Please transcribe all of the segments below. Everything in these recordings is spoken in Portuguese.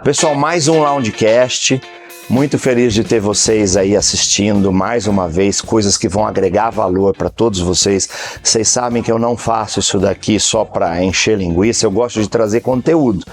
Pessoal, mais um Loungecast. Muito feliz de ter vocês aí assistindo mais uma vez, coisas que vão agregar valor para todos vocês. Vocês sabem que eu não faço isso daqui só para encher linguiça, eu gosto de trazer conteúdo.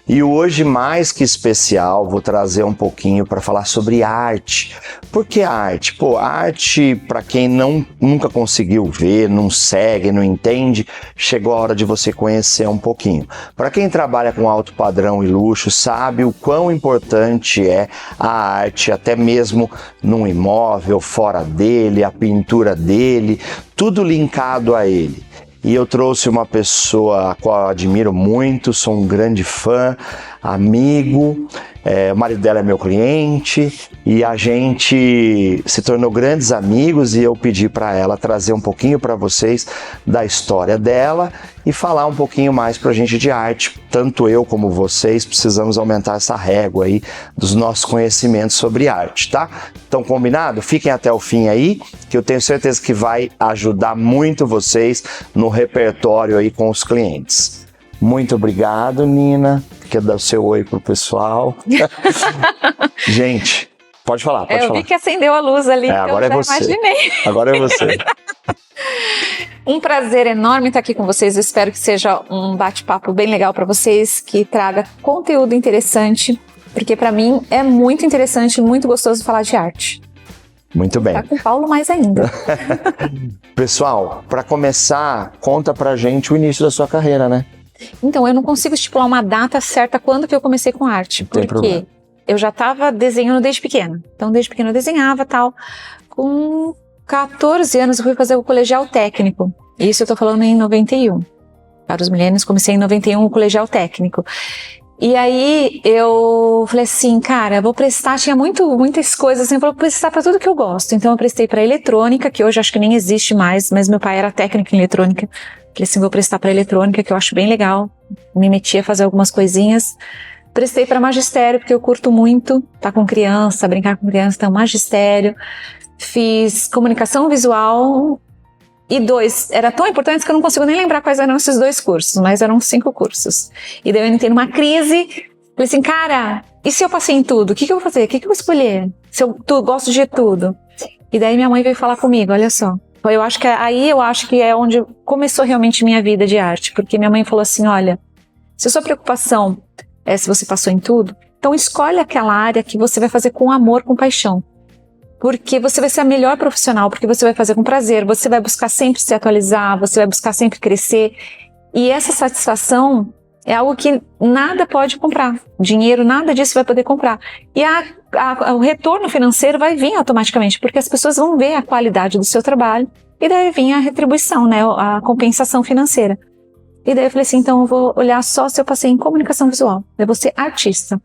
E hoje, mais que especial, vou trazer um pouquinho para falar sobre arte. Por que arte? Pô, arte, para quem nunca conseguiu ver, não segue, não entende, chegou a hora de você conhecer um pouquinho. Para quem trabalha com alto padrão e luxo, sabe o quão importante é a arte, até mesmo num imóvel, fora dele, a pintura dele, tudo linkado a ele. E eu trouxe uma pessoa a qual eu admiro muito, sou um grande fã, amigo, o marido dela é meu cliente e a gente se tornou grandes amigos e eu pedi para ela trazer um pouquinho para vocês da história dela e falar um pouquinho mais para a gente de arte. Tanto eu como vocês precisamos aumentar essa régua aí dos nossos conhecimentos sobre arte, tá? Então, combinado? Fiquem até o fim aí, que eu tenho certeza que vai ajudar muito vocês no repertório aí com os clientes. Muito obrigado, Nina. Quer dar o seu oi pro pessoal? Gente, pode falar, pode falar. Eu vi que acendeu a luz ali, agora eu já imaginei. Agora é você. Um prazer enorme estar aqui com vocês. Eu espero que seja um bate-papo bem legal para vocês, que traga conteúdo interessante, porque para mim é muito interessante, muito gostoso falar de arte. Muito bem. Tá com o Paulo mais ainda. Pessoal, para começar, conta pra gente o início da sua carreira, né? Então, eu não consigo estipular uma data certa quando que eu comecei com arte, porque eu já estava desenhando desde pequena. Então, desde pequena eu desenhava e tal. Com 14 anos eu fui fazer o colegial técnico. Isso eu tô falando em 91. Para os milênios, comecei em 91 o colegial técnico. E aí eu falei assim, cara, vou prestar, tinha muitas coisas assim, eu vou prestar para tudo que eu gosto. Então eu prestei para eletrônica, que hoje acho que nem existe mais, mas meu pai era técnico em eletrônica. Falei assim, vou prestar para eletrônica, que eu acho bem legal. Me meti a fazer algumas coisinhas. Prestei para magistério, porque eu curto muito estar com criança, brincar com criança, então magistério. Fiz comunicação visual e era tão importante que eu não consigo nem lembrar quais eram esses 2 cursos, mas eram 5 cursos. E daí eu entrei numa crise, falei assim, cara, e se eu passei em tudo? O que eu vou fazer? O que eu vou escolher? Se eu gosto de tudo? E daí minha mãe veio falar comigo, olha só. Eu acho que é onde começou realmente minha vida de arte, porque minha mãe falou assim, olha, se a sua preocupação é se você passou em tudo, então escolhe aquela área que você vai fazer com amor, com paixão. Porque você vai ser a melhor profissional, porque você vai fazer com prazer, você vai buscar sempre se atualizar, você vai buscar sempre crescer. E essa satisfação é algo que nada pode comprar. Dinheiro, nada disso vai poder comprar. E o retorno financeiro vai vir automaticamente, porque as pessoas vão ver a qualidade do seu trabalho e daí vir a retribuição, né, a compensação financeira. E daí eu falei assim, então eu vou olhar só se eu passei em comunicação visual, eu vou ser artista.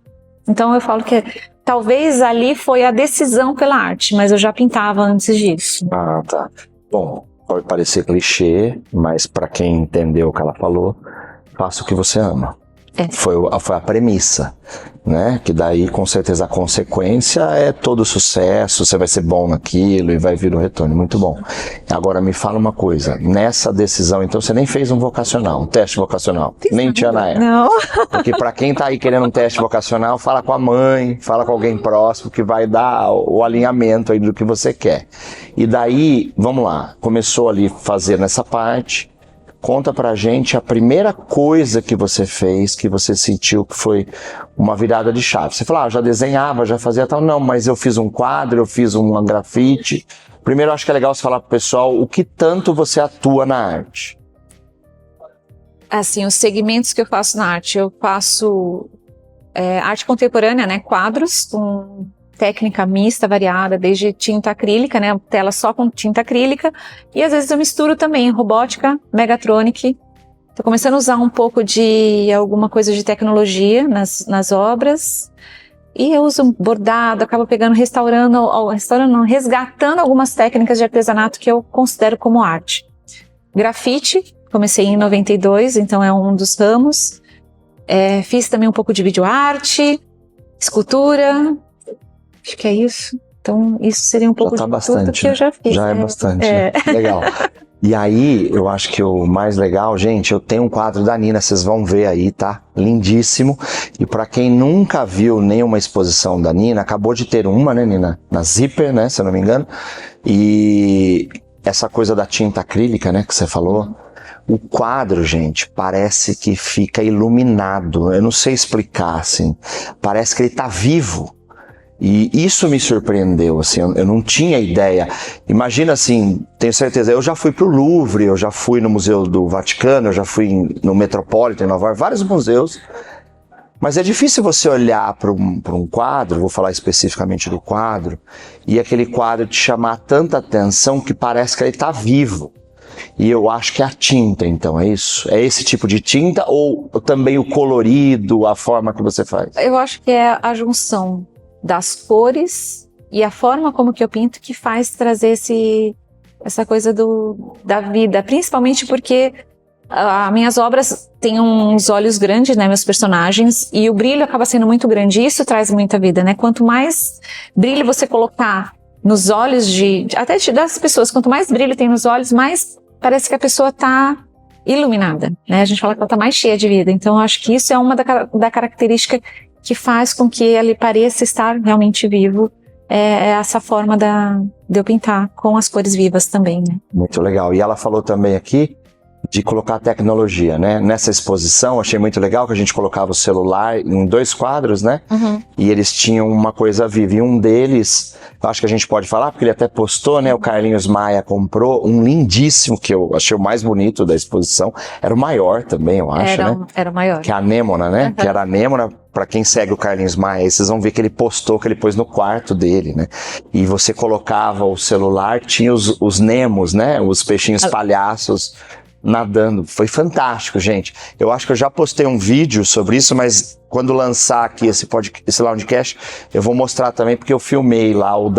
Então eu falo que talvez ali foi a decisão pela arte, mas eu já pintava antes disso. Ah, tá. Bom, pode parecer clichê, mas para quem entendeu o que ela falou, faça o que você ama. Foi a premissa, né? Que daí, com certeza, a consequência é todo sucesso, você vai ser bom naquilo e vai vir o retorno. Muito bom. Agora, me fala uma coisa. Nessa decisão, então, você nem fez um vocacional, um teste vocacional? Nem tinha na época. Não. Porque para quem tá aí querendo um teste vocacional, fala com a mãe, fala com alguém próximo que vai dar o alinhamento aí do que você quer. E daí, vamos lá, começou ali fazer nessa parte. Conta pra gente a primeira coisa que você fez, que você sentiu que foi uma virada de chave. Você falou, eu já desenhava, já fazia tal. Não, mas eu fiz um quadro, eu fiz um grafite. Primeiro, eu acho que é legal você falar pro pessoal o que tanto você atua na arte. Assim, os segmentos que eu faço na arte, eu faço arte contemporânea, né, quadros com técnica mista, variada, desde tinta acrílica, né, tela só com tinta acrílica, e às vezes eu misturo também robótica, Megatronic. Tô começando a usar um pouco de alguma coisa de tecnologia nas obras, e eu uso bordado, acabo pegando, resgatando algumas técnicas de artesanato que eu considero como arte. Grafite, comecei em 92, então é um dos ramos. Fiz também um pouco de videoarte, escultura, acho que é isso. Então isso seria um pouco de bastante, tudo que eu já fiz. Já é bastante, né? Legal. E aí, eu acho que o mais legal, gente, eu tenho um quadro da Nina, vocês vão ver aí, tá? Lindíssimo. E para quem nunca viu nenhuma exposição da Nina, acabou de ter uma, né, Nina? Na Zipper, né, se eu não me engano. E essa coisa da tinta acrílica, né, que você falou. O quadro, gente, parece que fica iluminado. Eu não sei explicar, assim. Parece que ele tá vivo. E isso me surpreendeu, assim, eu não tinha ideia. Imagina assim, tenho certeza, eu já fui pro Louvre, eu já fui no Museu do Vaticano, eu já fui no Metropolitan, em Nova York, vários museus. Mas é difícil você olhar para um quadro, vou falar especificamente do quadro, e aquele quadro te chamar tanta atenção que parece que ele está vivo. E eu acho que é a tinta, então, é isso? É esse tipo de tinta ou também o colorido, a forma que você faz? Eu acho que é a junção das cores e a forma como que eu pinto que faz trazer essa coisa da vida, principalmente porque as minhas obras têm uns olhos grandes, né, meus personagens, e o brilho acaba sendo muito grande, e isso traz muita vida, né, quanto mais brilho você colocar nos olhos até das pessoas, quanto mais brilho tem nos olhos, mais parece que a pessoa tá iluminada, né, a gente fala que ela tá mais cheia de vida, então eu acho que isso é uma da característica que faz com que ele pareça estar realmente vivo, é essa forma de eu pintar com as cores vivas também, né. Muito legal. E ela falou também aqui de colocar tecnologia, né? Nessa exposição, achei muito legal que a gente colocava o celular em 2 quadros, né? Uhum. E eles tinham uma coisa viva. E um deles, acho que a gente pode falar, porque ele até postou, né? O Carlinhos Maia comprou um lindíssimo, que eu achei o mais bonito da exposição. Era o maior também, eu acho, né? Era o maior. Que é a Anêmona, né? Uhum. Que era a Anêmona. Pra quem segue o Carlinhos Maia, aí vocês vão ver que ele postou, que ele pôs no quarto dele, né? E você colocava o celular, tinha os Nemos, né? Os peixinhos palhaços nadando. Foi fantástico, gente. Eu acho que eu já postei um vídeo sobre isso, mas quando lançar aqui esse Loungecast, eu vou mostrar também, porque eu filmei lá o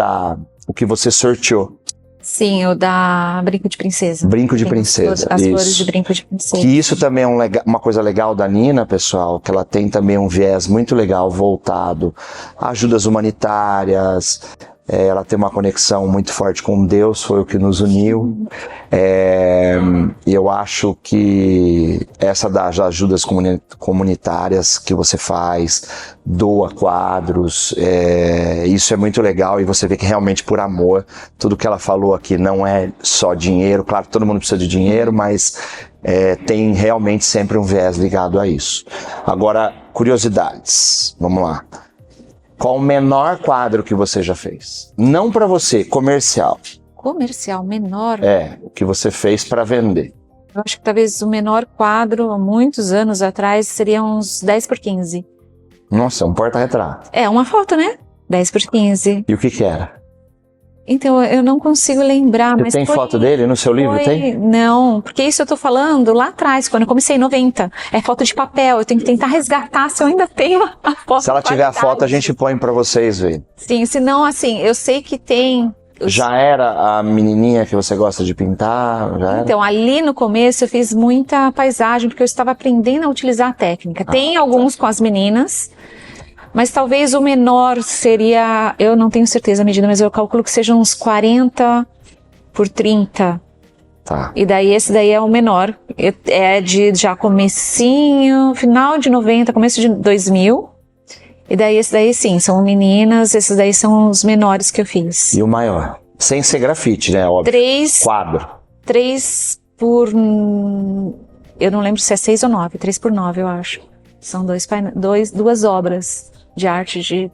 que você sorteou. Sim, o da Brinco de Princesa. Brinco de Princesa, as isso. flores de Brinco de Princesa. Que isso também é uma coisa legal da Nina, pessoal, que ela tem também um viés muito legal voltado a ajudas humanitárias, ela tem uma conexão muito forte com Deus, foi o que nos uniu. E eu acho que essa das ajudas comunitárias que você faz, doa quadros, isso é muito legal, e você vê que realmente por amor, tudo que ela falou aqui não é só dinheiro, claro que todo mundo precisa de dinheiro, mas tem realmente sempre um viés ligado a isso. Agora, curiosidades, vamos lá. Qual o menor quadro que você já fez? Não para você, comercial. Comercial, menor? O que você fez para vender. Eu acho que talvez o menor quadro, há muitos anos atrás, seria uns 10 por 15. Nossa, um porta-retrato. É uma foto, né? 10 por 15. E o que era? Então, eu não consigo lembrar, Você mas tem foto dele no seu livro, tem? Não, porque isso eu tô falando lá atrás, quando eu comecei em 90. É foto de papel, eu tenho que tentar resgatar se eu ainda tenho a foto. Se ela tiver a foto, a gente põe pra vocês verem. Sim, senão, assim, eu sei que tem... Já era a menininha que você gosta de pintar? Já era? Então, ali no começo eu fiz muita paisagem, porque eu estava aprendendo a utilizar a técnica. Tem alguns com as meninas... Mas talvez o menor seria, eu não tenho certeza a medida, mas eu calculo que sejam uns 40 por 30. Tá. E daí esse daí é o menor. É de já comecinho, final de 90, começo de 2000. E daí esse daí sim, são meninas, esses daí são os menores que eu fiz. E o maior? Sem ser grafite, né? Óbvio. 3... Quadro. 3 por... Eu não lembro se é 6 ou 9, 3 por 9 eu acho. São duas obras de arte de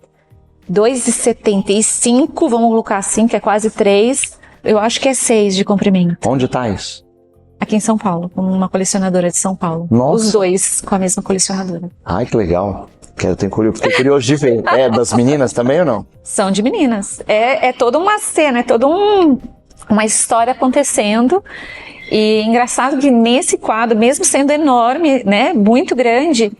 2,75, vamos colocar assim, que é quase 3. Eu acho que é 6 de comprimento. Onde tá isso? Aqui em São Paulo, com uma colecionadora de São Paulo. Nossa. Os dois com a mesma colecionadora. Ai, que legal. Fiquei curioso de ver. É das meninas também ou não? São de meninas. É toda uma cena, é toda uma história acontecendo. E engraçado que nesse quadro, mesmo sendo enorme, né, muito grande,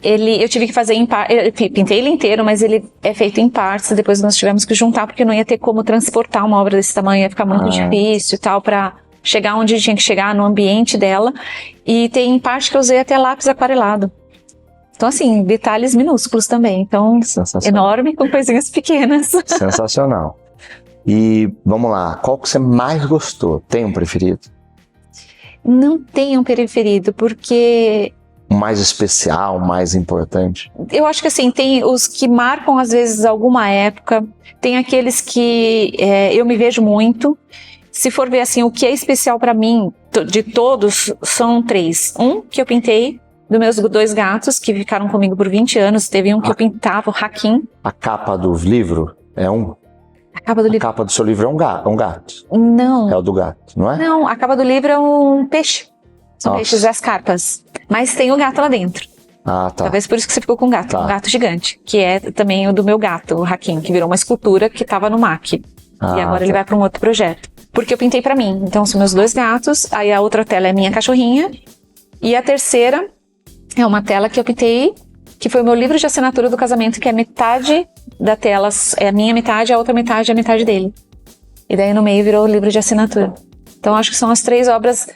eu tive que fazer eu pintei ele inteiro, mas ele é feito em partes, depois nós tivemos que juntar, porque não ia ter como transportar uma obra desse tamanho, ia ficar muito difícil e tal, para chegar onde tinha que chegar, no ambiente dela, e tem parte que eu usei até lápis aquarelado. Então assim, detalhes minúsculos também, então enorme com coisinhas pequenas. Sensacional. E vamos lá, qual que você mais gostou? Tem um preferido? Não tem um preferido, porque O mais especial, o mais importante? eu acho que assim, tem os que marcam às vezes alguma época, tem aqueles que eu me vejo muito. Se for ver assim, o que é especial pra mim, de todos, são 3. Um que eu pintei dos meus 2 gatos, que ficaram comigo por 20 anos. Teve um que eu pintava, o Hakim. A capa do livro é um... A capa do A livro... capa do seu livro é um gato. Não. É o do gato, não é? Não, a capa do livro é um peixe. São Nossa. peixes e as carpas. Mas tem o gato lá dentro. Ah, tá. Talvez por isso que você ficou com o gato. Tá. Um gato gigante. Que é também o do meu gato, o Hakim, que virou uma escultura que estava no MAC. Ah, E agora tá. ele vai para um outro projeto. Porque eu pintei pra mim. Então são meus 2 gatos. Aí a outra tela é minha cachorrinha. E a terceira é uma tela que eu pintei, que foi o meu livro de assinatura do casamento, que é metade da tela é a minha metade, a outra metade é a metade dele. E daí no meio virou o livro de assinatura. Então acho que são as 3 obras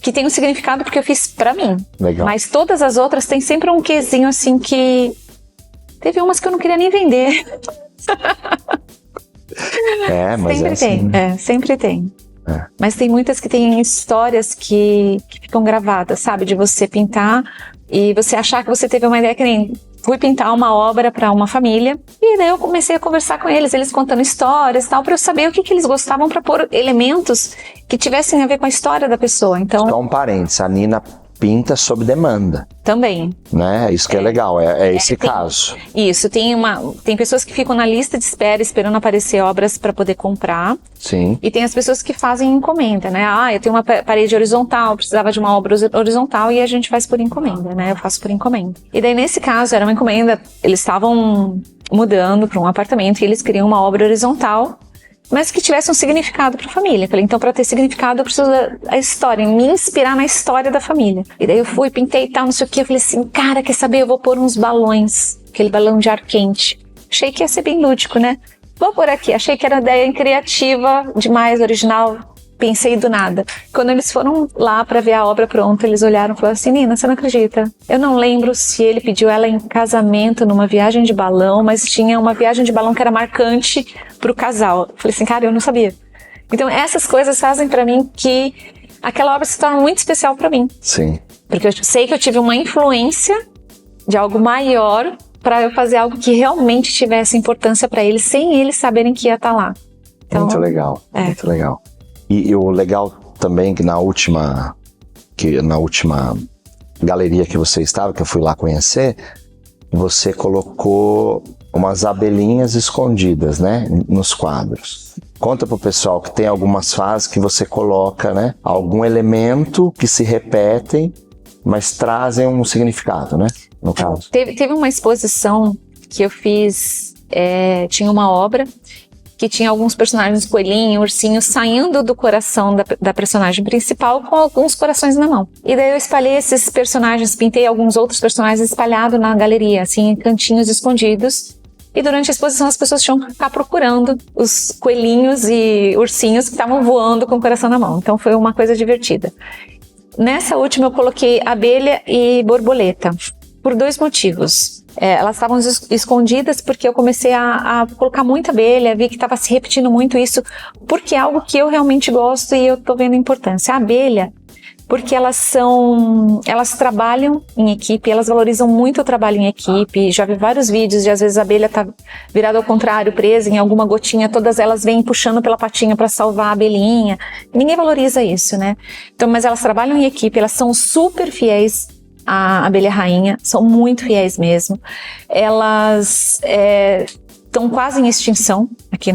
que têm um significado porque eu fiz pra mim. Legal. Mas todas as outras têm sempre um quezinho assim que... Teve umas que eu não queria nem vender. É, mas Sempre é assim. tem, sempre tem. É. Mas tem muitas que têm histórias que ficam gravadas, sabe? De você pintar e você achar que você teve uma ideia, que nem fui pintar uma obra para uma família e daí eu comecei a conversar com eles contando histórias e tal, para eu saber o que eles gostavam, para pôr elementos que tivessem a ver com a história da pessoa. Então, Só um parênteses, a Nina pinta sob demanda, também. né? Isso que é legal, é esse tem- caso. Isso, tem pessoas que ficam na lista de espera esperando aparecer obras para poder comprar. Sim. E tem as pessoas que fazem encomenda, né? Eu tenho uma parede horizontal, precisava de uma obra horizontal e a gente faz por encomenda, né? Eu faço por encomenda. E daí, nesse caso, era uma encomenda, eles estavam mudando para um apartamento e eles queriam uma obra horizontal, mas que tivesse um significado para a família. Eu falei, então, para ter significado, eu preciso da história, me inspirar na história da família. E daí eu fui, pintei e tal, não sei o que. Eu falei assim, cara, quer saber? Eu vou pôr uns balões, aquele balão de ar quente. Achei que ia ser bem lúdico, né? Vou por aqui, achei que era uma ideia criativa demais, original, pensei do nada. Quando eles foram lá para ver a obra pronta, eles olharam e falaram assim, Nina, você não acredita? Eu não lembro se ele pediu ela em casamento numa viagem de balão, mas tinha uma viagem de balão que era marcante pro casal. Eu falei assim, cara, eu não sabia. Então essas coisas fazem para mim que aquela obra se torna muito especial para mim. Sim. Porque eu sei que eu tive uma influência de algo maior para eu fazer algo que realmente tivesse importância para eles, sem eles saberem que ia estar lá. Então, Muito legal, muito legal. E o legal também que na última galeria que você estava, que eu fui lá conhecer, você colocou umas abelhinhas escondidas, né, nos quadros. Conta pro pessoal que tem algumas fases que você coloca, né, algum elemento que se repetem, mas trazem um significado, né, no caso. Teve uma exposição que eu fiz, tinha uma obra que tinha alguns personagens, coelhinho, ursinho, saindo do coração da personagem principal com alguns corações na mão. E daí eu espalhei esses personagens, pintei alguns outros personagens espalhados na galeria, assim, em cantinhos escondidos. E durante a exposição as pessoas tinham que ficar procurando os coelhinhos e ursinhos que estavam voando com o coração na mão. Então foi uma coisa divertida. Nessa última eu coloquei abelha e borboleta, por 2 motivos. Elas estavam escondidas porque eu comecei a colocar muita abelha, vi que estava se repetindo muito isso, porque é algo que eu realmente gosto e eu estou vendo a importância. A abelha, porque elas trabalham em equipe, elas valorizam muito o trabalho em equipe. Já vi vários vídeos de às vezes a abelha tá virada ao contrário, presa em alguma gotinha, todas elas vêm puxando pela patinha para salvar a abelhinha. Ninguém valoriza isso, né? Então, mas elas trabalham em equipe, elas são super fiéis à abelha rainha, são muito fiéis mesmo. Elas estão quase em extinção, aqui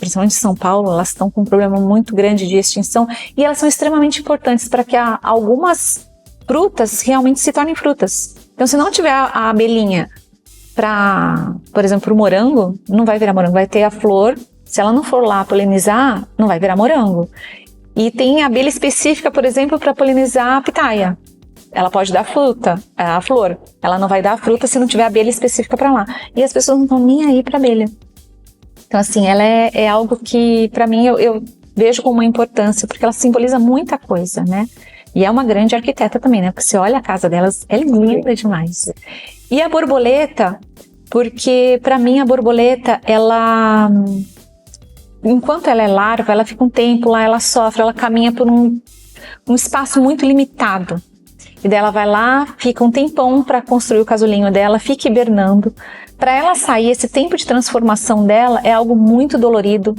principalmente em São Paulo, elas estão com um problema muito grande de extinção e elas são extremamente importantes para que algumas frutas realmente se tornem frutas. Então, se não tiver a abelhinha por exemplo, o morango, não vai virar morango, vai ter a flor. Se ela não for lá polinizar, não vai virar morango. E tem abelha específica, por exemplo, para polinizar a pitaia. Ela pode dar a flor. Ela não vai dar a fruta se não tiver abelha específica para lá. E as pessoas não estão nem aí para abelha. Então, assim, ela é algo que, para mim, eu vejo com uma importância, porque ela simboliza muita coisa, né? E é uma grande arquiteta também, né? Porque você olha a casa delas, é linda demais. E a borboleta, porque, para mim, a borboleta, enquanto ela é larva, ela fica um tempo lá, ela sofre, ela caminha por um espaço muito limitado. E daí ela vai lá, fica um tempão para construir o casulinho dela, fica hibernando. Para ela sair, esse tempo de transformação dela é algo muito dolorido,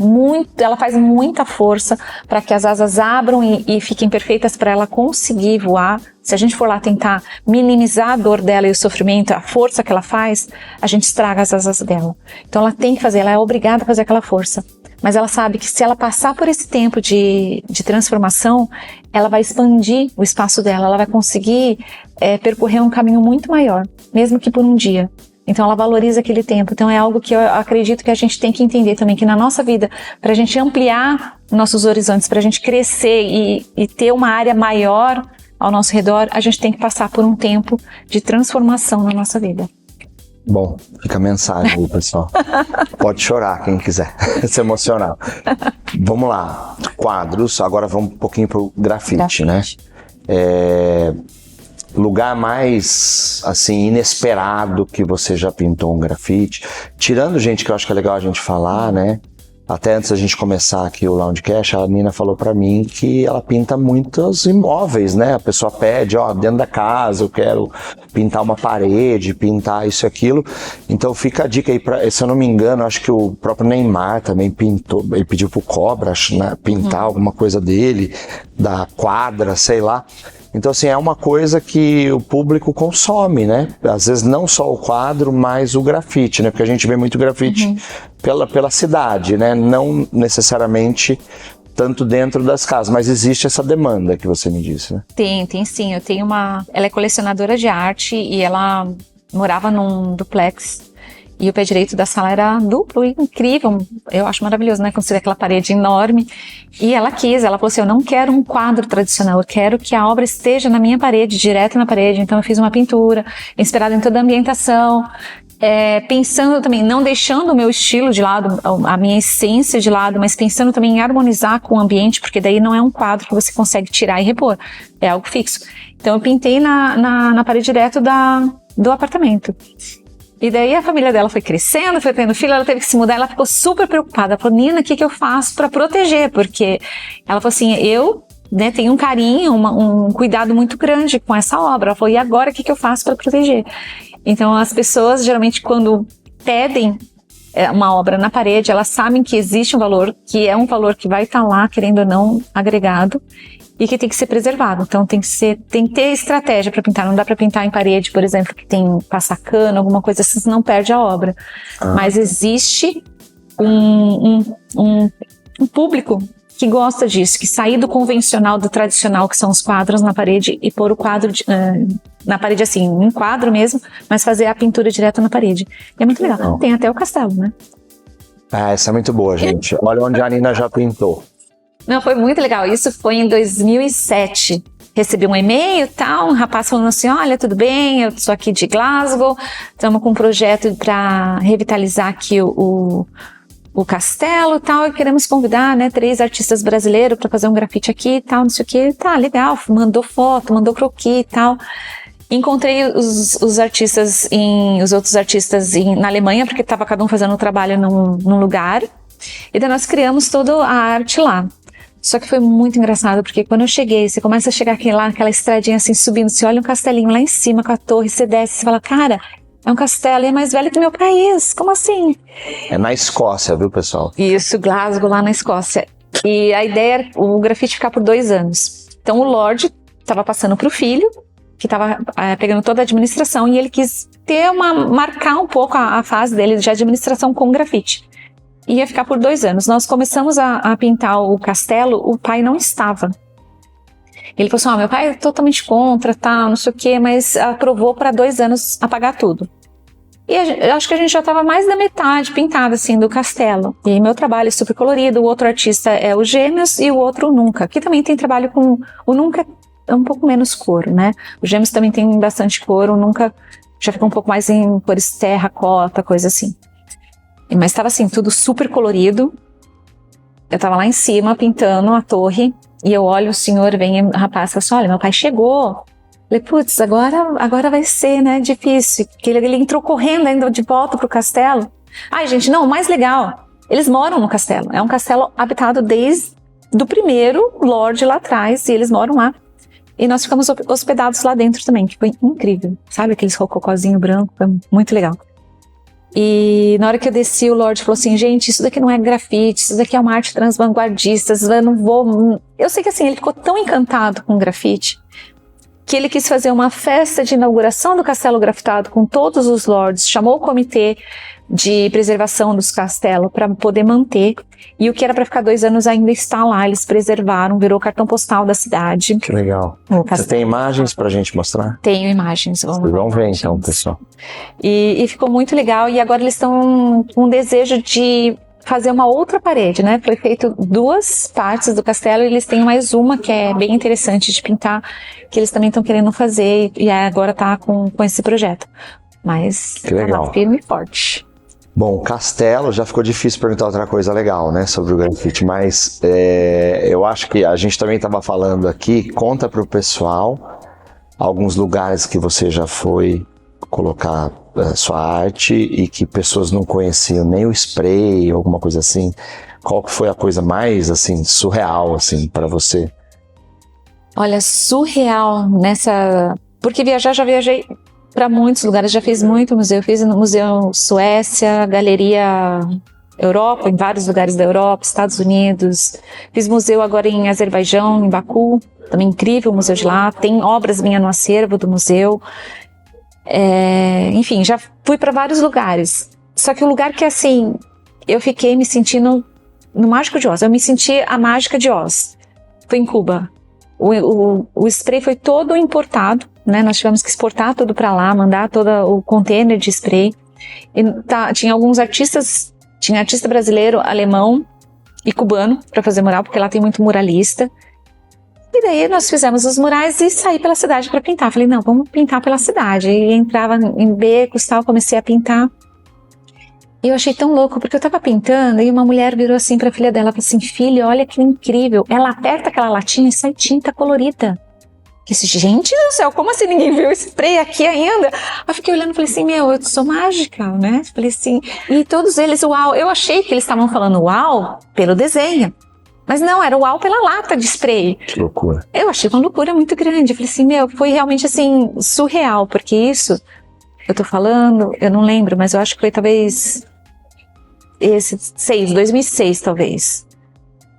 ela faz muita força para que as asas abram e fiquem perfeitas para ela conseguir voar. Se a gente for lá tentar minimizar a dor dela e o sofrimento, a força que ela faz, a gente estraga as asas dela. Então ela tem que fazer, ela é obrigada a fazer aquela força. Mas ela sabe que se ela passar por esse tempo de transformação, ela vai expandir o espaço dela, ela vai conseguir percorrer um caminho muito maior, mesmo que por um dia. Então ela valoriza aquele tempo. Então é algo que eu acredito que a gente tem que entender também, que na nossa vida, para a gente ampliar nossos horizontes, para a gente crescer e ter uma área maior ao nosso redor, a gente tem que passar por um tempo de transformação na nossa vida. Bom, fica a mensagem aí, pessoal. Pode chorar quem quiser, se emocionar. Vamos lá, quadros, agora vamos um pouquinho pro grafite, né? Lugar mais, assim, inesperado que você já pintou um grafite. Tirando, gente, que eu acho que é legal a gente falar, né? Até antes da gente começar aqui o Loungecast, a Nina falou pra mim que ela pinta muitos imóveis, né? A pessoa pede, dentro da casa eu quero pintar uma parede, pintar isso e aquilo. Então fica a dica aí, se eu não me engano, acho que o próprio Neymar também pintou, ele pediu pro Cobra, acho, né, pintar alguma coisa dele, da quadra, sei lá. Então, assim, é uma coisa que o público consome, né? Às vezes não só o quadro, mas o grafite, né? Porque a gente vê muito grafite pela cidade, né? Não necessariamente tanto dentro das casas, mas existe essa demanda que você me disse, né? Tem sim. Eu tenho ela é colecionadora de arte e ela morava num duplex. E o pé direito da sala era duplo e incrível, eu acho maravilhoso, né? Quando você vê aquela parede enorme. E ela falou assim, eu não quero um quadro tradicional, eu quero que a obra esteja na minha parede, direto na parede. Então eu fiz uma pintura, inspirada em toda a ambientação, pensando também, não deixando o meu estilo de lado, a minha essência de lado, mas pensando também em harmonizar com o ambiente, porque daí não é um quadro que você consegue tirar e repor, é algo fixo. Então eu pintei na parede direto do apartamento. E daí a família dela foi crescendo, foi tendo filho, ela teve que se mudar, ela ficou super preocupada. Ela falou, Nina, o que eu faço para proteger? Porque ela falou assim, eu tenho um carinho, um cuidado muito grande com essa obra. Ela falou, e agora o que eu faço para proteger? Então as pessoas, geralmente, quando pedem uma obra na parede, elas sabem que existe um valor, que é um valor que vai estar lá, querendo ou não, agregado, e que tem que ser preservado. Então tem que ter estratégia para pintar. Não dá para pintar em parede, por exemplo, que tem passacano, alguma coisa assim, senão perde a obra. Mas existe um público que gosta disso, que sair do convencional, do tradicional, que são os quadros na parede, e pôr o quadro na parede assim, um quadro mesmo, mas fazer a pintura direto na parede. E é muito legal. Tem até o castelo, né? Essa é muito boa, gente. Olha onde a Nina já pintou. Não, foi muito legal. Isso foi em 2007. Recebi um e-mail e tal, um rapaz falando assim, olha, tudo bem, eu sou aqui de Glasgow, estamos com um projeto para revitalizar aqui o castelo e tal, e queremos convidar, 3 artistas brasileiros para fazer um grafite aqui e tal, não sei o que. Tá, legal, mandou foto, mandou croquis e tal. Encontrei os outros artistas na Alemanha, porque estava cada um fazendo um trabalho num lugar, e daí nós criamos toda a arte lá. Só que foi muito engraçado, porque quando eu cheguei, você começa a chegar aqui lá, naquela estradinha assim, subindo, você olha um castelinho lá em cima com a torre, você desce, você fala, cara, é um castelo e é mais velho que o meu país, como assim? É na Escócia, viu, pessoal? Isso, Glasgow, lá na Escócia. E a ideia era o grafite ficar por 2 anos. Então o Lorde estava passando para o filho, que estava pegando toda a administração, e ele quis marcar um pouco a fase dele de administração com grafite. Ia ficar por 2 anos. Nós começamos a pintar o castelo, o pai não estava. Ele falou assim, meu pai é totalmente contra, tal, não sei o quê, mas aprovou para 2 anos apagar tudo. E eu acho que a gente já estava mais da metade pintada, assim, do castelo. E meu trabalho é super colorido, o outro artista é o Gêmeos e o outro o Nunca, que também tem trabalho com... O Nunca é um pouco menos cor, né? O Gêmeos também tem bastante cor, o Nunca já fica um pouco mais em cores terracota, coisa assim. Mas estava assim, tudo super colorido. Eu estava lá em cima pintando a torre e eu olho o senhor, vem o rapaz, fala assim, olha, meu pai chegou. Falei, putz, agora vai ser, né, difícil. Porque ele entrou correndo ainda de volta pro castelo. Ai, gente, não, o mais legal, eles moram no castelo. É um castelo habitado desde do primeiro Lorde lá atrás, e eles moram lá. E nós ficamos hospedados lá dentro também, que foi incrível. Sabe aqueles rococózinho branco? Foi muito legal. E na hora que eu desci, o Lorde falou assim, gente, isso daqui não é grafite, isso daqui é uma arte transvanguardista, eu não vou... Eu sei que assim, ele ficou tão encantado com o grafite, que ele quis fazer uma festa de inauguração do castelo grafitado com todos os lords, chamou o comitê de preservação dos castelos para poder manter, e o que era para ficar 2 anos ainda está lá, eles preservaram, virou cartão postal da cidade. Que legal. Você tem imagens pra gente mostrar? Tenho imagens. Vamos ver então, pessoal. E ficou muito legal, e agora eles estão com um desejo de fazer uma outra parede, né? Foi feito 2 partes do castelo e eles têm mais uma que é bem interessante de pintar, que eles também estão querendo fazer, e agora tá com esse projeto. Mas que legal. Tá firme e forte. Bom, castelo, já ficou difícil perguntar outra coisa legal, né, sobre o grafite, mas eu acho que a gente também estava falando aqui, conta para o pessoal alguns lugares que você já foi colocar sua arte e que pessoas não conheciam nem o spray, alguma coisa assim. Qual que foi a coisa mais, assim, surreal, assim, para você? Olha, surreal nessa... Porque já viajei para muitos lugares, já fiz muito museu. Fiz no Museu Suécia, Galeria Europa, em vários lugares da Europa, Estados Unidos. Fiz museu agora em Azerbaijão, em Baku, também incrível o museu de lá. Tem obras minhas no acervo do museu. Enfim, já fui para vários lugares. Só que o lugar que, assim, eu fiquei me sentindo no Mágico de Oz. Eu me senti a Mágica de Oz. Foi em Cuba. O spray foi todo importado, né? Nós tivemos que exportar tudo para lá, mandar todo o container de spray. E tinha alguns artistas, tinha artista brasileiro, alemão e cubano para fazer mural, porque lá tem muito muralista. E daí nós fizemos os murais e saí pela cidade para pintar. Falei, não, vamos pintar pela cidade. E entrava em becos e tal, comecei a pintar. E eu achei tão louco, porque eu tava pintando e uma mulher virou assim pra filha dela, falou assim, filha, olha que incrível. Ela aperta aquela latinha e sai tinta colorida. Eu disse, gente do céu, como assim ninguém viu esse spray aqui ainda? Eu fiquei olhando e falei assim, eu sou mágica, né? Falei assim, e todos eles, uau. Eu achei que eles estavam falando uau pelo desenho. Mas não, era uau pela lata de spray. Que loucura. Eu achei uma loucura muito grande. Eu falei assim, foi realmente assim, surreal, porque isso, eu tô falando, eu não lembro, mas eu acho que foi talvez 2006 talvez.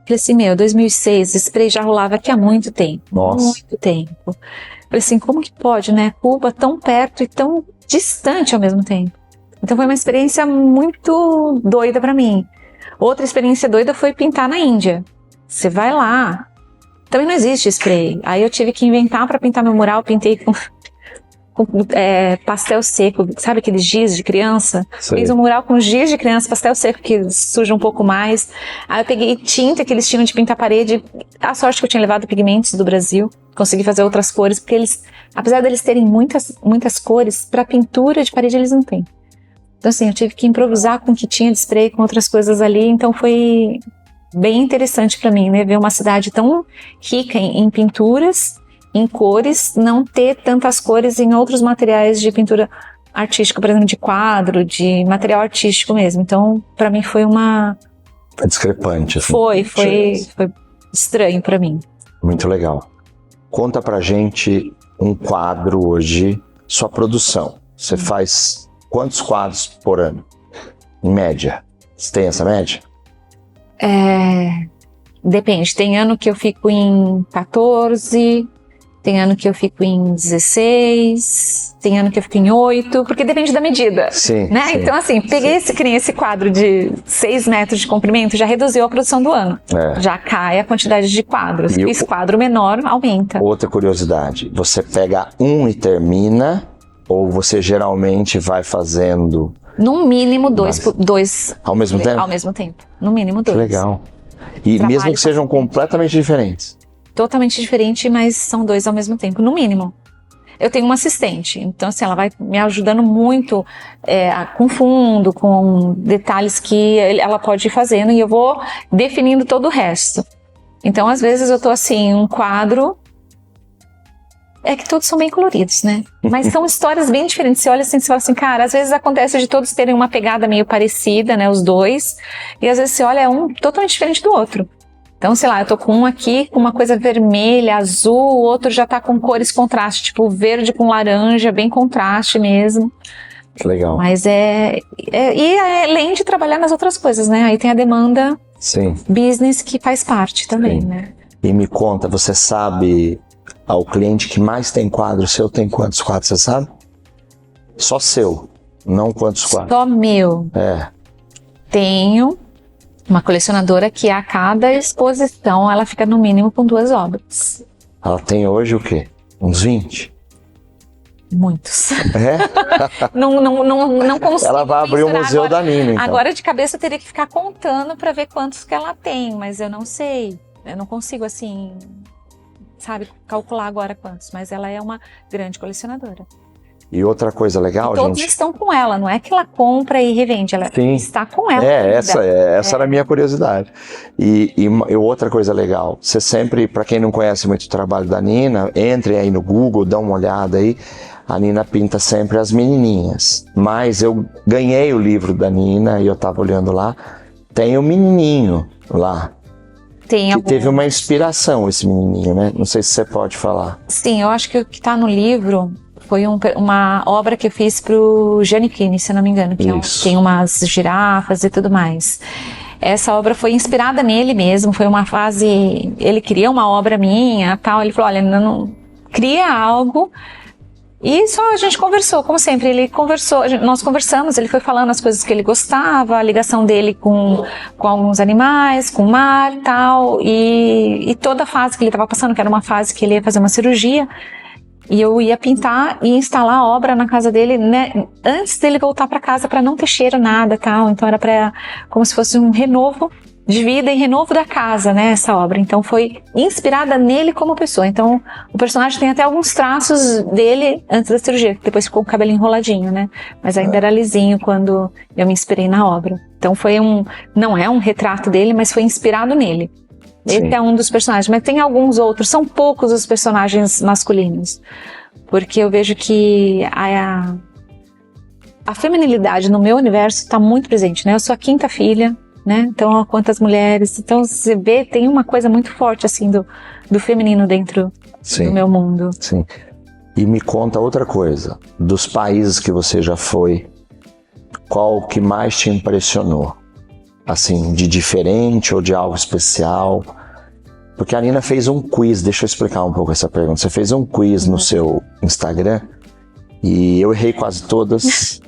Falei assim, 2006, esse spray já rolava aqui há muito tempo. Nossa. Muito tempo. Falei assim, como que pode, né? Cuba tão perto e tão distante ao mesmo tempo. Então foi uma experiência muito doida pra mim. Outra experiência doida foi pintar na Índia. Você vai lá, também não existe spray. Aí eu tive que inventar para pintar meu mural, pintei com pastel seco, sabe aqueles giz de criança? Sei. Fiz um mural com giz de criança, pastel seco que suja um pouco mais. Aí eu peguei tinta que eles tinham de pintar a parede. A sorte que eu tinha levado pigmentos do Brasil, consegui fazer outras cores, porque eles, apesar deles terem muitas cores, para pintura de parede eles não têm. Então assim, eu tive que improvisar com o que tinha de spray, com outras coisas ali, então foi bem interessante para mim, né? Ver uma cidade tão rica em pinturas, em cores, não ter tantas cores em outros materiais de pintura artística, por exemplo, de quadro, de material artístico mesmo. Então, para mim foi uma... É discrepante, assim. Foi estranho para mim. Muito legal. Conta pra gente um quadro hoje, sua produção. Você faz quantos quadros por ano, em média? Você tem essa média? Depende. Tem ano que eu fico em 14... Tem ano que eu fico em 16, tem ano que eu fico em 8, porque depende da medida. Sim, né? sim. Então, assim, peguei esse quadro de 6 metros de comprimento, já reduziu a produção do ano. Já cai a quantidade de quadros. E esse quadro menor aumenta. Outra curiosidade, você pega um e termina, ou você geralmente vai fazendo... No mínimo dois. Ao mesmo tempo? Ao mesmo tempo. No mínimo 2. Que legal. E Trabalho mesmo que sejam completamente diferentes? Totalmente diferente, mas são 2 ao mesmo tempo, no mínimo. Eu tenho uma assistente, então assim, ela vai me ajudando muito com fundo, com detalhes que ela pode ir fazendo e eu vou definindo todo o resto. Então, às vezes eu tô assim, um quadro... É que todos são bem coloridos, né? Mas são histórias bem diferentes. Você olha assim, você fala assim, cara, às vezes acontece de todos terem uma pegada meio parecida, né, os dois, e às vezes você olha um totalmente diferente do outro. Então, sei lá, eu tô com um aqui com uma coisa vermelha, azul, o outro já tá com cores contraste, tipo verde com laranja, bem contraste mesmo. Legal. Mas e além de trabalhar nas outras coisas, né? Aí tem a demanda business que faz parte também, né? E me conta, você sabe, o cliente que mais tem quadro seu tem quantos quadros, você sabe? Só seu, não quantos quadros? Só meu. Tenho uma colecionadora que a cada exposição ela fica no mínimo com 2 obras. Ela tem hoje o quê? Uns 20? Muitos. Não consigo. Ela vai abrir o museu da Nina, então. Agora de cabeça eu teria que ficar contando para ver quantos que ela tem, mas eu não sei. Eu não consigo assim, sabe, calcular agora quantos, mas ela é uma grande colecionadora. E outra coisa legal, todos estão com ela, não é que ela compra e revende, ela está com ela. Essa era a minha curiosidade. E outra coisa legal, você sempre, para quem não conhece muito o trabalho da Nina, entre aí no Google, dá uma olhada aí, a Nina pinta sempre as menininhas. Mas eu ganhei o livro da Nina e eu tava olhando lá, tem o menininho lá. Teve uma inspiração esse menininho, né? Não sei se você pode falar. Sim, eu acho que o que está no livro foi uma obra que eu fiz pro Giannichini, se não me engano, que tem umas girafas e tudo mais. Essa obra foi inspirada nele mesmo, foi uma fase, ele queria uma obra minha, tal, ele falou, olha, não cria algo. E só a gente conversou, como sempre, nós conversamos, ele foi falando as coisas que ele gostava, a ligação dele com alguns animais, com o mar e tal, e toda a fase que ele estava passando, que era uma fase que ele ia fazer uma cirurgia, e eu ia pintar e instalar a obra na casa dele, né, antes dele voltar para casa, para não ter cheiro, nada, tal. Então era como se fosse um renovo de vida e renovo da casa, né, essa obra. Então foi inspirada nele como pessoa. Então o personagem tem até alguns traços dele antes da cirurgia, que depois ficou com o cabelo enroladinho, né, mas ainda era lisinho quando eu me inspirei na obra. Então foi não é um retrato dele, mas foi inspirado nele. Esse é um dos personagens, mas tem alguns outros, são poucos os personagens masculinos, porque eu vejo que a feminilidade no meu universo está muito presente, né? Eu sou a 5ª filha, né? Então, ó, quantas mulheres, então você vê, tem uma coisa muito forte assim do feminino dentro do meu mundo. Sim. E me conta outra coisa, dos países que você já foi, qual que mais te impressionou? Assim, de diferente ou de algo especial? Porque a Nina fez um quiz, deixa eu explicar um pouco essa pergunta. Você fez um quiz no seu Instagram e eu errei quase todas.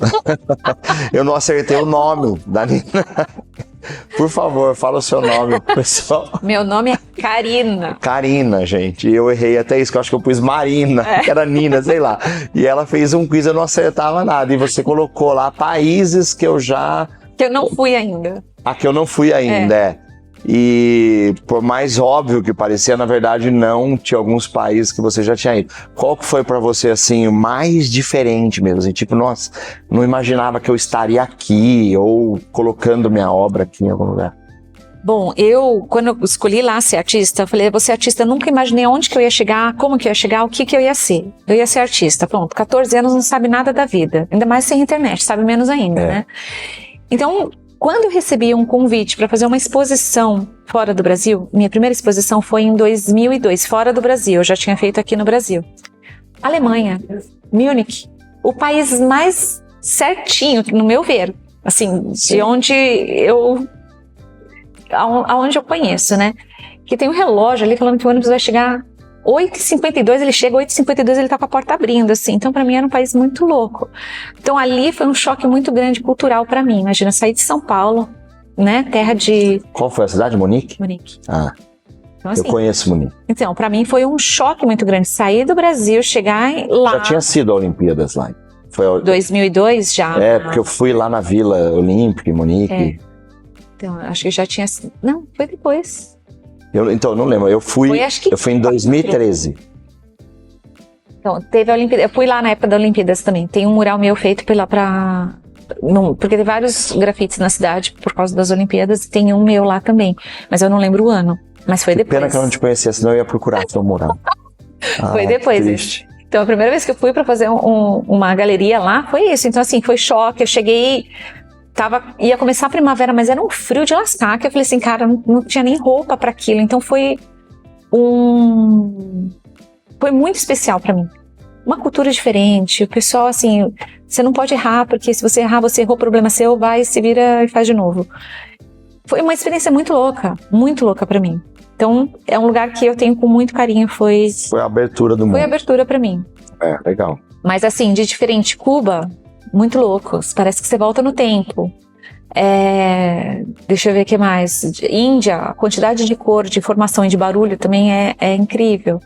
Eu não acertei o nome da Nina. Por favor, fala o seu nome, pessoal. Meu nome é Karina. Karina, gente. Eu errei até isso, que eu acho que eu pus Marina, que era Nina, sei lá. E ela fez um quiz, eu não acertava nada. E você colocou lá países que eu não fui ainda. Que eu não fui ainda, E por mais óbvio que parecia, na verdade não, tinha alguns países que você já tinha ido. Qual que foi pra você, assim, o mais diferente mesmo? Assim, tipo, nossa, não imaginava que eu estaria aqui ou colocando minha obra aqui em algum lugar. Bom, quando eu escolhi lá ser artista, eu falei, vou ser artista, eu nunca imaginei onde que eu ia chegar, como que eu ia chegar, o que que eu ia ser. Eu ia ser artista, pronto, 14 anos não sabe nada da vida, ainda mais sem internet, sabe menos ainda, né? Então, quando eu recebi um convite para fazer uma exposição fora do Brasil, minha primeira exposição foi em 2002, fora do Brasil, eu já tinha feito aqui no Brasil. Alemanha, Munique, o país mais certinho, no meu ver, assim, de onde aonde eu conheço, né? Que tem um relógio ali falando que o ônibus vai chegar 8h52, ele chega 8h52, ele tá com a porta abrindo, assim. Então, pra mim, era um país muito louco. Então, ali foi um choque muito grande cultural pra mim. Imagina, sair de São Paulo, né? Terra de... Qual foi a cidade? Munique? Munique. Então, assim, eu conheço Munique. Então, pra mim, foi um choque muito grande. Sair do Brasil, chegar lá... Já tinha sido a Olimpíadas lá. Foi 2002 já. Porque eu fui lá na Vila Olímpica, em Munique. Então, acho que já tinha... Não, foi depois. Então, eu não lembro. Eu fui em 2013. Então, teve a Olimpíada. Eu fui lá na época da Olimpíadas também. Tem um mural meu feito porque tem vários grafites na cidade por causa das Olimpíadas. E tem um meu lá também. Mas eu não lembro o ano. Mas foi depois. Pena que eu não te conhecia, senão eu ia procurar seu mural. Foi depois. Triste. Então, a primeira vez que eu fui para fazer uma galeria lá, foi isso. Então, assim, foi choque. Eu cheguei ia começar a primavera, mas era um frio de lascar, que eu falei assim, cara, não tinha nem roupa para aquilo. Então foi muito especial para mim. Uma cultura diferente, o pessoal assim, você não pode errar, porque se você errar, você errou, problema seu, vai, se vira e faz de novo. Foi uma experiência muito louca para mim. Então, é um lugar que eu tenho com muito carinho, foi a abertura do mundo. Foi a abertura para mim. Legal. Mas assim, de diferente, Cuba, muito loucos, parece que você volta no tempo. Deixa eu ver o que mais. Índia, a quantidade de cor, de informação e de barulho também é incrível.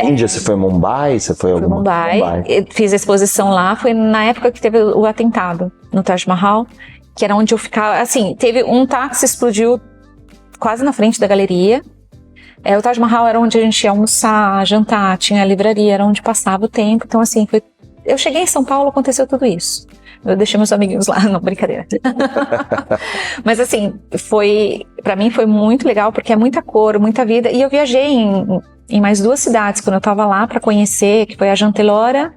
Índia, você foi a Mumbai? Você foi a Mumbai. Fiz a exposição lá, foi na época que teve o atentado no Taj Mahal, que era onde eu ficava, assim, teve um táxi explodiu quase na frente da galeria. O Taj Mahal era onde a gente ia almoçar, jantar, tinha a livraria, era onde passava o tempo. Então, assim, eu cheguei em São Paulo, aconteceu tudo isso. Eu deixei meus amiguinhos lá, não, brincadeira. Mas assim, pra mim foi muito legal, porque é muita cor, muita vida. E eu viajei em mais 2 cidades quando eu tava lá pra conhecer, que foi a Jantelora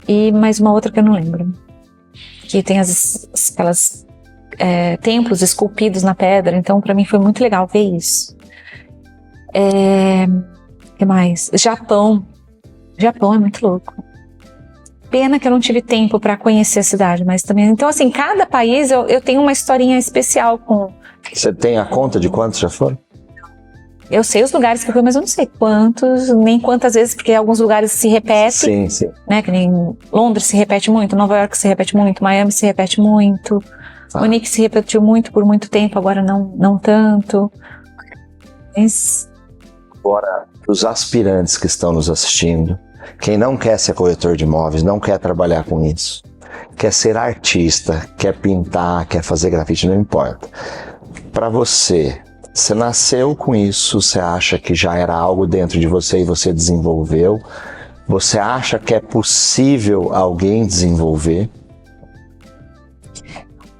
e mais uma outra que eu não lembro. Que tem aquelas templos esculpidos na pedra, então pra mim foi muito legal ver isso. O que mais? Japão é muito louco. Pena que eu não tive tempo para conhecer a cidade, mas também... Então, assim, cada país eu tenho uma historinha especial com... Você tem a conta de quantos já foram? Eu sei os lugares que eu fui, mas eu não sei quantos, nem quantas vezes, porque alguns lugares se repetem. Sim. Né? Que nem Londres se repete muito, Nova York se repete muito, Miami se repete muito, Munique se repetiu muito por muito tempo, agora não tanto. Mas... Agora, os aspirantes que estão nos assistindo, quem não quer ser corretor de imóveis, não quer trabalhar com isso, quer ser artista, quer pintar, quer fazer grafite, não importa. Para você nasceu com isso, você acha que já era algo dentro de você e você desenvolveu? Você acha que é possível alguém desenvolver?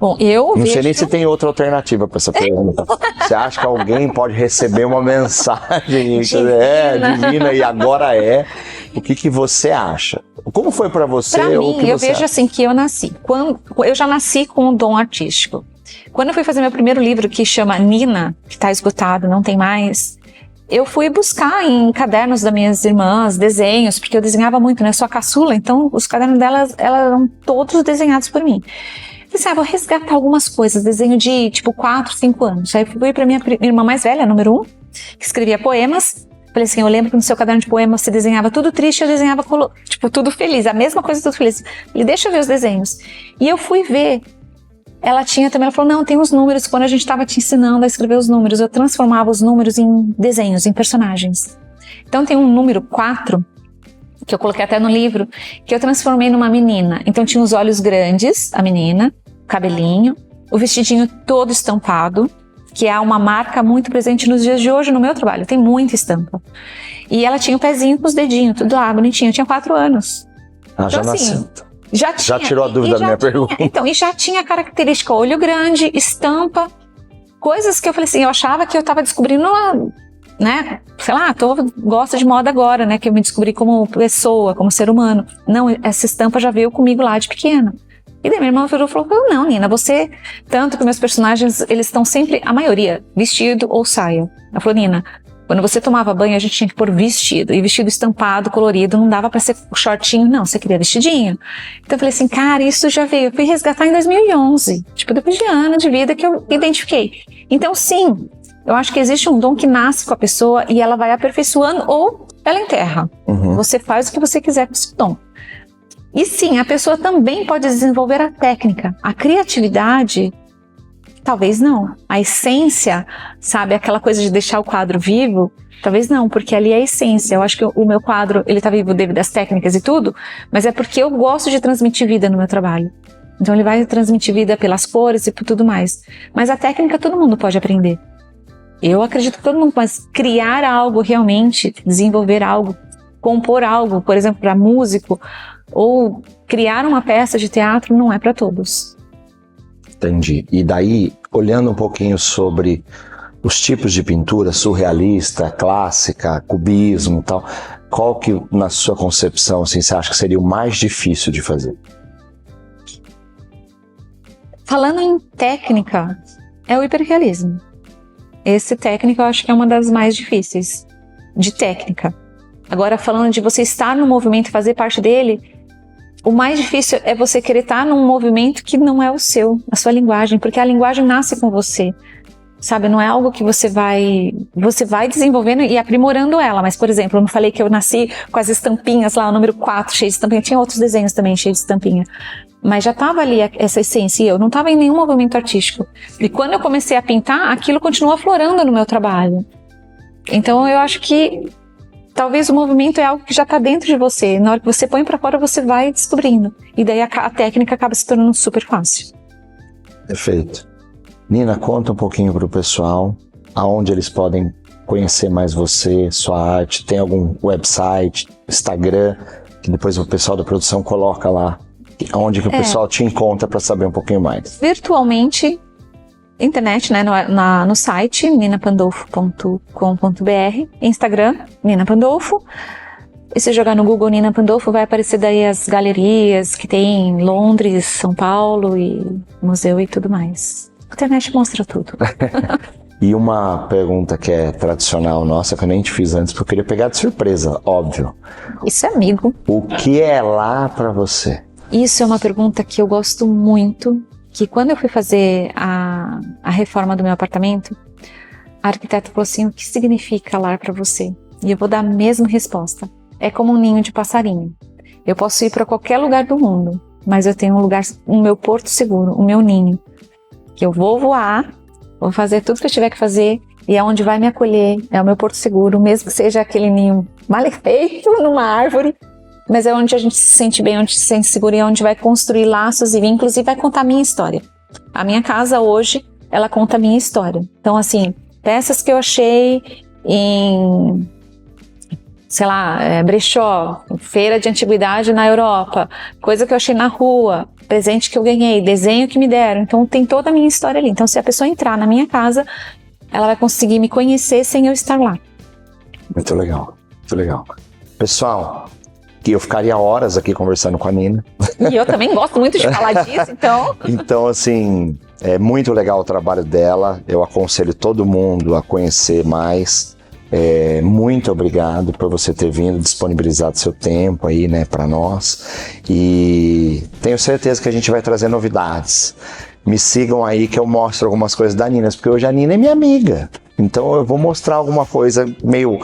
Bom, eu não sei nem se tem outra alternativa para essa pergunta. Você acha que alguém pode receber uma mensagem divina e agora é? O que você acha? Como foi para você? Para mim, eu vejo acha? assim que eu já nasci com um dom artístico. Quando eu fui fazer meu primeiro livro, que chama Nina, que está esgotado, não tem mais, eu fui buscar em cadernos das minhas irmãs desenhos, porque eu desenhava muito, né? Eu sou a caçula, então os cadernos delas eram todos desenhados por mim. Eu pensei, vou resgatar algumas coisas, desenho de tipo 4, 5 anos. Aí fui pra minha irmã mais velha, número 1, que escrevia poemas. Falei assim, eu lembro que no seu caderno de poemas você desenhava tudo triste, eu desenhava tipo tudo feliz, a mesma coisa, tudo feliz. Falei, deixa eu ver os desenhos. E eu fui ver, ela falou, não, tem os números, quando a gente estava te ensinando a escrever os números, eu transformava os números em desenhos, em personagens. Então tem um número 4, que eu coloquei até no livro, que eu transformei numa menina. Então tinha os olhos grandes, a menina, cabelinho, o vestidinho todo estampado, que é uma marca muito presente nos dias de hoje no meu trabalho, tem muita estampa. E ela tinha o pezinho com os dedinhos, tudo lá, bonitinho, eu tinha 4 anos. Então, já nasceu. Já tirou a dúvida da minha pergunta. Então, e já tinha característica, olho grande, estampa, coisas que eu falei assim, eu achava que eu estava descobrindo né, sei lá, gosto de moda agora, né, que eu me descobri como pessoa, como ser humano. Não, essa estampa já veio comigo lá de pequena. E daí minha irmã falou, não, Nina, você, tanto que meus personagens, eles estão sempre, a maioria, vestido ou saia. Ela falou, Nina, quando você tomava banho, a gente tinha que pôr vestido, e vestido estampado, colorido, não dava pra ser shortinho, não, você queria vestidinho. Então eu falei assim, cara, isso já veio, eu fui resgatar em 2011, tipo, depois de anos de vida que eu identifiquei. Então sim, eu acho que existe um dom que nasce com a pessoa e ela vai aperfeiçoando ou ela enterra. Uhum. Você faz o que você quiser com esse dom. E sim, a pessoa também pode desenvolver a técnica. A criatividade, talvez não. A essência, sabe, aquela coisa de deixar o quadro vivo, talvez não, porque ali é a essência. Eu acho que o meu quadro, ele tá vivo devido às técnicas e tudo, mas é porque eu gosto de transmitir vida no meu trabalho. Então ele vai transmitir vida pelas cores e por tudo mais. Mas a técnica todo mundo pode aprender. Eu acredito que todo mundo pode criar algo realmente, desenvolver algo, compor algo, por exemplo, para músico, ou criar uma peça de teatro não é para todos. Entendi. E daí, olhando um pouquinho sobre os tipos de pintura, surrealista, clássica, cubismo e tal, qual que, na sua concepção, assim, você acha que seria o mais difícil de fazer? Falando em técnica, é o hiperrealismo. Esse técnico eu acho que é uma das mais difíceis de técnica. Agora, falando de você estar no movimento e fazer parte dele, o mais difícil é você querer estar num movimento que não é o seu, a sua linguagem, porque a linguagem nasce com você. Sabe, não é algo que você vai desenvolvendo e aprimorando ela. Mas, por exemplo, eu não falei que eu nasci com as estampinhas lá, o número 4, cheio de estampinha. Tinha outros desenhos também, cheio de estampinha. Mas já estava ali essa essência, e eu não estava em nenhum movimento artístico. E quando eu comecei a pintar, aquilo continua aflorando no meu trabalho. Então, eu acho que talvez o movimento é algo que já está dentro de você. Na hora que você põe para fora, você vai descobrindo. E daí a técnica acaba se tornando super fácil. Perfeito. Nina, conta um pouquinho para o pessoal aonde eles podem conhecer mais você, sua arte. Tem algum website, Instagram, que depois o pessoal da produção coloca lá, onde que o pessoal te encontra para saber um pouquinho mais. Virtualmente, internet, né, no site ninapandolfo.com.br, Instagram, Nina Pandolfo. E se jogar no Google Nina Pandolfo, vai aparecer daí as galerias que tem em Londres, São Paulo e museu e tudo mais. A internet mostra tudo. E uma pergunta que é tradicional nossa, que eu nem te fiz antes, porque eu queria pegar de surpresa, óbvio. Isso é amigo. O que é lá para você? Isso é uma pergunta que eu gosto muito, que quando eu fui fazer a reforma do meu apartamento, a arquiteta falou assim, o que significa lar para você? E eu vou dar a mesma resposta. É como um ninho de passarinho. Eu posso ir para qualquer lugar do mundo, mas eu tenho um lugar, o meu porto seguro, o meu ninho, que eu vou voar, vou fazer tudo que eu tiver que fazer, e é onde vai me acolher, é o meu porto seguro, mesmo que seja aquele ninho mal feito numa árvore, mas é onde a gente se sente bem, onde se sente seguro, e é onde vai construir laços e vínculos e vai contar a minha história. A minha casa hoje, ela conta a minha história. Então, assim, peças que eu achei em, sei lá, brechó, feira de antiguidade na Europa, coisa que eu achei na rua, presente que eu ganhei, desenho que me deram. Então tem toda a minha história ali. Então se a pessoa entrar na minha casa, ela vai conseguir me conhecer sem eu estar lá. Muito legal, muito legal. Pessoal, que eu ficaria horas aqui conversando com a Nina. E eu também gosto muito de falar disso, então... Então, assim, é muito legal o trabalho dela. Eu aconselho todo mundo a conhecer mais. Muito obrigado por você ter vindo, disponibilizado seu tempo aí, né, para nós, e tenho certeza que a gente vai trazer novidades. Me sigam aí que eu mostro algumas coisas da Nina, porque hoje a Nina é minha amiga, então eu vou mostrar alguma coisa meio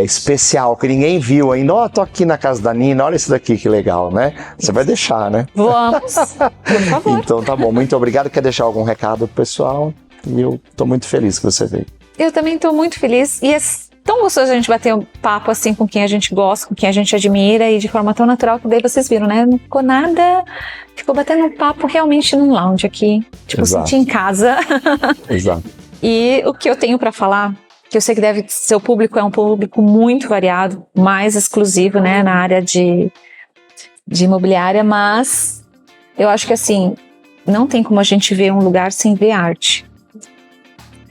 especial, que ninguém viu ainda. Ó, tô aqui na casa da Nina, olha isso daqui que legal, né? Você vai deixar, né? Vamos, por favor. Então tá bom, muito obrigado. Quer deixar algum recado pro pessoal? E eu tô muito feliz que você veio. Eu também estou muito feliz, e é tão gostoso a gente bater um papo assim com quem a gente gosta, com quem a gente admira, e de forma tão natural, que daí vocês viram, né? Não ficou nada, ficou batendo um papo realmente num lounge aqui, tipo, Exato. senti em casa. Exato. E o que eu tenho para falar, que eu sei que deve ser, o público é um público muito variado, mais exclusivo, né, na área de imobiliária, mas eu acho que assim, não tem como a gente ver um lugar sem ver arte.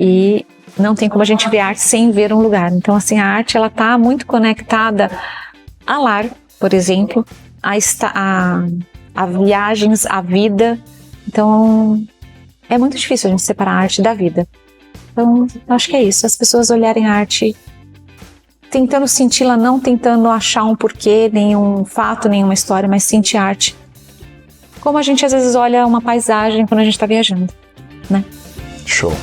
E não tem como a gente ver arte sem ver um lugar. Então, assim, a arte, ela tá muito conectada a lar, por exemplo, a viagens, a vida. Então, é muito difícil a gente separar a arte da vida. Então, acho que é isso. As pessoas olharem a arte tentando senti-la, não tentando achar um porquê, nenhum fato, nenhuma história, mas sentir arte. Como a gente, às vezes, olha uma paisagem quando a gente tá viajando, né? Show.